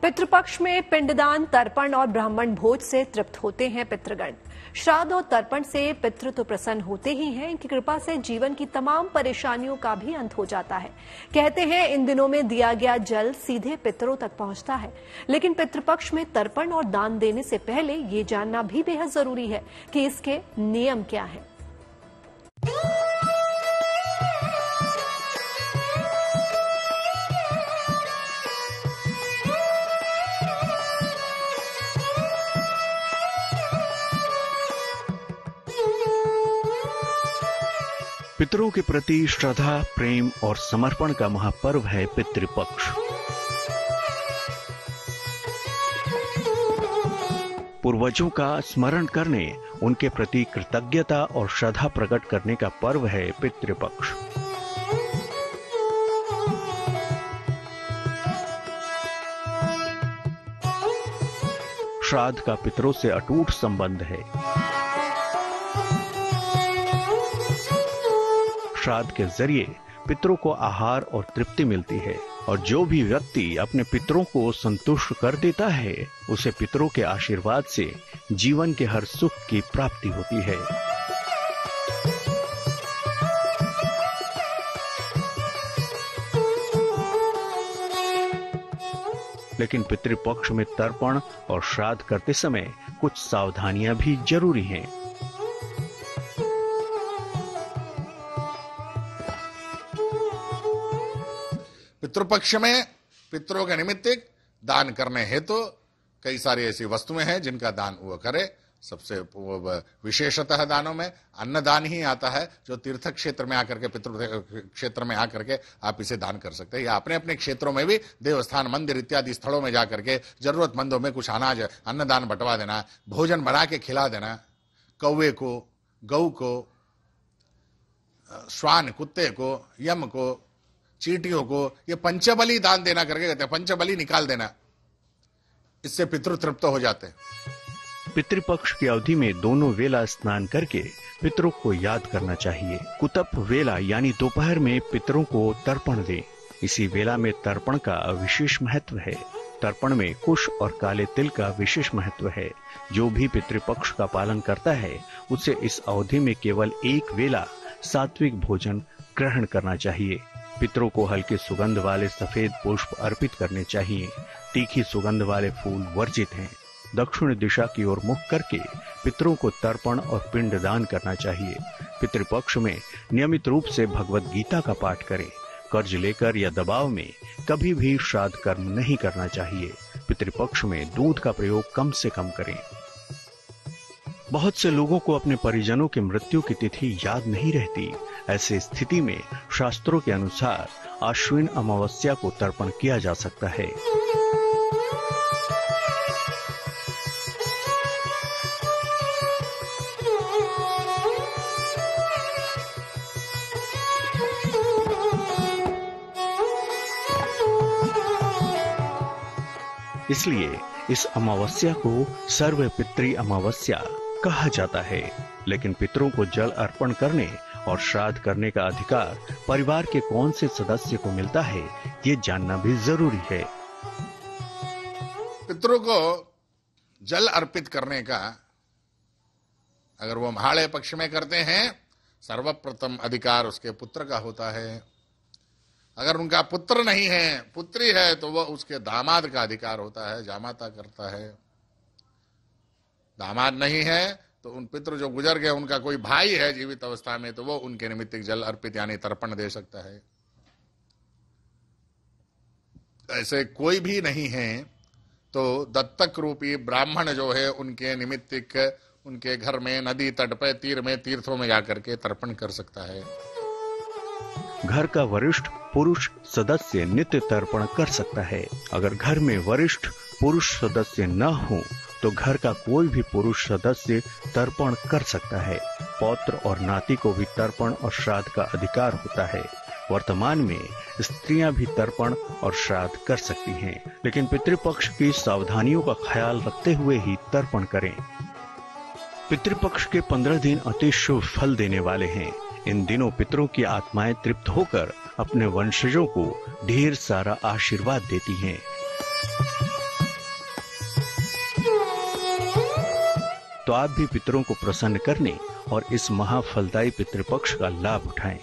पितृपक्ष में पिंडदान, तर्पण और ब्राह्मण भोज से तृप्त होते हैं पितृगण। श्राद्ध और तर्पण से पितृ तो प्रसन्न होते ही हैं, इनकी कृपा से जीवन की तमाम परेशानियों का भी अंत हो जाता है। कहते हैं इन दिनों में दिया गया जल सीधे पितरों तक पहुंचता है। लेकिन पितृपक्ष में तर्पण और दान देने से पहले ये जानना भी बेहद जरूरी है कि इसके नियम क्या हैं। पितरों के प्रति श्रद्धा, प्रेम और समर्पण का महापर्व है पितृपक्ष। पूर्वजों का स्मरण करने, उनके प्रति कृतज्ञता और श्रद्धा प्रकट करने का पर्व है पितृपक्ष। श्राद्ध का पितरों से अटूट संबंध है। श्राद्ध के जरिए पितरों को आहार और तृप्ति मिलती है और जो भी व्यक्ति अपने पितरों को संतुष्ट कर देता है उसे पितरों के आशीर्वाद से जीवन के हर सुख की प्राप्ति होती है। लेकिन पितृपक्ष में तर्पण और श्राद्ध करते समय कुछ सावधानियां भी जरूरी हैं। पितृपक्ष में पितरों के निमित्त दान करने हेतु कई सारी ऐसी वस्तुएं हैं जिनका दान वो करे। सबसे विशेषतः दानों में अन्नदान ही आता है, जो तीर्थ क्षेत्र में आकर के, पितृ क्षेत्र में आकर के आप इसे दान कर सकते हैं, या अपने अपने क्षेत्रों में भी देवस्थान, मंदिर इत्यादि स्थलों में जाकर के जरूरतमंदों में कुछ अनाज, अन्नदान बंटवा देना, भोजन बना के खिला देना। कौवे को, गऊ को, श्वान कुत्ते को, यम को, चींटियों को ये पंचबली दान देना करके कहते हैं। पंचबली निकाल देना, इससे पितृ तृप्त हो जाते हैं। पितृपक्ष की अवधि में दोनों वेला स्नान करके पितरों को याद करना चाहिए। कुतप वेला यानी दोपहर में पितरों को तर्पण दें। इसी वेला में तर्पण का विशेष महत्व है। तर्पण में कुश और काले तिल का विशेष महत्व है। जो भी पितृपक्ष का पालन करता है उसे इस अवधि में केवल एक वेला सात्विक भोजन ग्रहण करना चाहिए। पितरों को हल्के सुगंध वाले सफेद पुष्प अर्पित करने चाहिए। तीखी सुगंध वाले फूल वर्जित हैं। दक्षिण दिशा की ओर मुख करके पितरों को तर्पण और पिंडदान करना चाहिए। पितृपक्ष में नियमित रूप से भगवत गीता का पाठ करें। कर्ज लेकर या दबाव में कभी भी श्राद्ध कर्म नहीं करना चाहिए। पितृपक्ष में दूध का प्रयोग कम से कम करें। बहुत से लोगों को अपने परिजनों की मृत्यु की तिथि याद नहीं रहती। ऐसे स्थिति में शास्त्रों के अनुसार आश्विन अमावस्या को तर्पण किया जा सकता है। इसलिए इस अमावस्या को सर्वपितृ अमावस्या कहा जाता है। लेकिन पितरों को जल अर्पण करने और श्राद्ध करने का अधिकार परिवार के कौन से सदस्य को मिलता है, ये जानना भी जरूरी है। पितरों को जल अर्पित करने का अगर वो महालय पक्ष में करते हैं, सर्वप्रथम अधिकार उसके पुत्र का होता है। अगर उनका पुत्र नहीं है, पुत्री है, तो वह उसके दामाद का अधिकार होता है, जामाता करता है। दामाद नहीं है तो उन पितृ जो गुजर गए, उनका कोई भाई है जीवित अवस्था में, तो वो उनके निमित्त जल अर्पित यानी तर्पण दे सकता है। ऐसे कोई भी नहीं है तो दत्तक रूपी ब्राह्मण जो है उनके निमित्त उनके घर में, नदी तट पर, तीर में, तीर्थों में जाकर के तर्पण कर सकता है। घर का वरिष्ठ पुरुष सदस्य नित्य तर्पण कर सकता है। अगर घर में वरिष्ठ पुरुष सदस्य न हो तो घर का कोई भी पुरुष सदस्य तर्पण कर सकता है। पौत्र और नाती को भी तर्पण और श्राद्ध का अधिकार होता है। वर्तमान में स्त्रियां भी तर्पण और श्राद्ध कर सकती हैं, लेकिन पितृपक्ष की सावधानियों का ख्याल रखते हुए ही तर्पण करें। पितृपक्ष के 15 दिन अति शुभ फल देने वाले हैं। इन दिनों पितरों की आत्माएं तृप्त होकर अपने वंशजों को ढेर सारा आशीर्वाद देती हैं। तो आप भी पितरों को प्रसन्न करने और इस महाफलदायी पितृपक्ष का लाभ उठाएं।